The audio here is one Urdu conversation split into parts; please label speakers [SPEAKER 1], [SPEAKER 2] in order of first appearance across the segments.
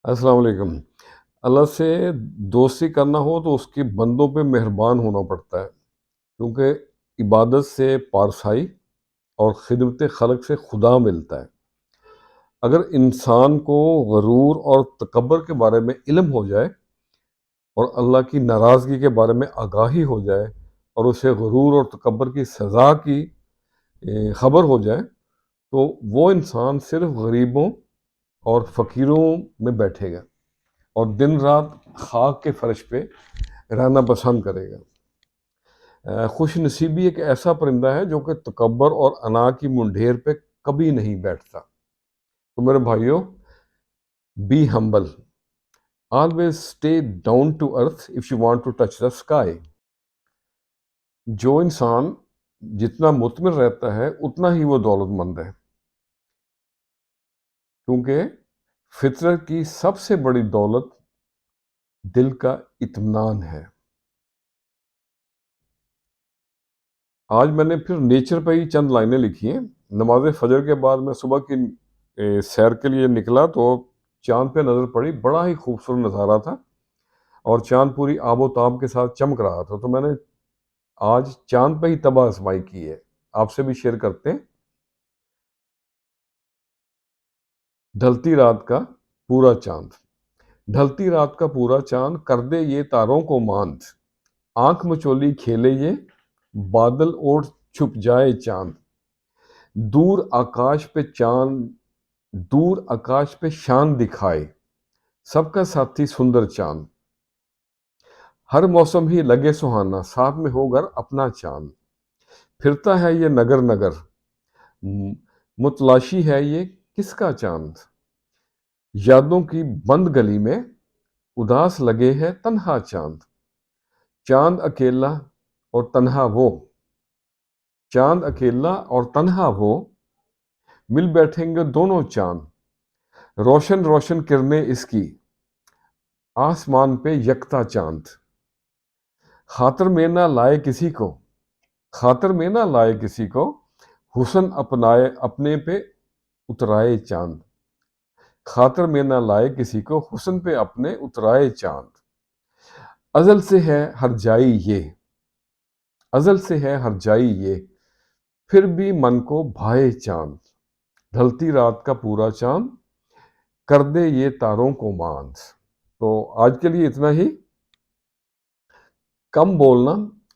[SPEAKER 1] السلام علیکم۔ اللہ سے دوستی کرنا ہو تو اس کے بندوں پہ مہربان ہونا پڑتا ہے، کیونکہ عبادت سے پارسائی اور خدمت خلق سے خدا ملتا ہے۔ اگر انسان کو غرور اور تکبر کے بارے میں علم ہو جائے اور اللہ کی ناراضگی کے بارے میں آگاہی ہو جائے اور اسے غرور اور تکبر کی سزا کی خبر ہو جائے، تو وہ انسان صرف غریبوں اور فقیروں میں بیٹھے گا اور دن رات خاک کے فرش پہ رہنا پسند کرے گا۔ خوش نصیبی ایک ایسا پرندہ ہے جو کہ تکبر اور انا کی منڈھیر پہ کبھی نہیں بیٹھتا۔ تو میرے بھائیوں، be humble, always stay down to earth if you want to touch the sky. جو انسان جتنا مطمئن رہتا ہے اتنا ہی وہ دولت مند ہے، کیونکہ فطرت کی سب سے بڑی دولت دل کا اطمینان ہے۔ آج میں نے پھر نیچر پہ ہی چند لائنیں لکھی ہیں۔ نماز فجر کے بعد میں صبح کی سیر کے لیے نکلا تو چاند پہ نظر پڑی، بڑا ہی خوبصورت نظارہ تھا اور چاند پوری آب و تاب کے ساتھ چمک رہا تھا۔ تو میں نے آج چاند پہ ہی طبع آزمائی کی ہے، آپ سے بھی شیئر کرتے ہیں۔ ڈھلتی رات کا پورا چاند، ڈھلتی رات کا پورا چاند کر دے یہ تاروں کو ماند، آنکھ مچولی کھیلے یہ بادل اوڑھ چھپ جائے چاند، دور آکاش پہ چاند، دور آکاش پہ شان دکھائے سب کا ساتھی سندر چاند، ہر موسم ہی لگے سہانا ساتھ میں ہو گھر اپنا چاند، پھرتا ہے یہ نگر نگر متلاشی ہے یہ کس کا چاند، یادوں کی بند گلی میں اداس لگے ہے تنہا چاند، چاند اکیلا اور تنہا وہ، چاند اکیلا اور تنہا وہ، مل بیٹھیں گے دونوں چاند، روشن روشن کرنیں اس کی آسمان پہ یکتا چاند، خاطر میں نہ لائے کسی کو، خاطر میں نہ لائے کسی کو، حسن اپنائے اپنے پہ اترائے چاند، خاطر میں نہ لائے کسی کو، حسن پہ اپنے اترائے چاند، ازل سے ہے ہر جائی یہ، ازل سے ہے ہر جائی یہ، پھر بھی من کو بھائے چاند، ڈھلتی رات کا پورا چاند کر دے یہ تاروں کو ماند۔ تو آج کے لیے اتنا ہی۔ کم بولنا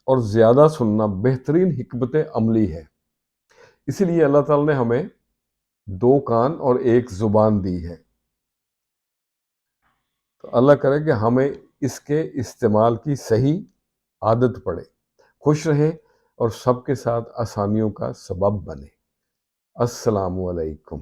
[SPEAKER 1] اور زیادہ سننا بہترین حکمت عملی ہے، اسی لیے اللہ تعالیٰ نے ہمیں 2 کان اور 1 زبان دی ہے۔ تو اللہ کرے کہ ہمیں اس کے استعمال کی صحیح عادت پڑے، خوش رہیں اور سب کے ساتھ آسانیوں کا سبب بنے۔ السلام علیکم۔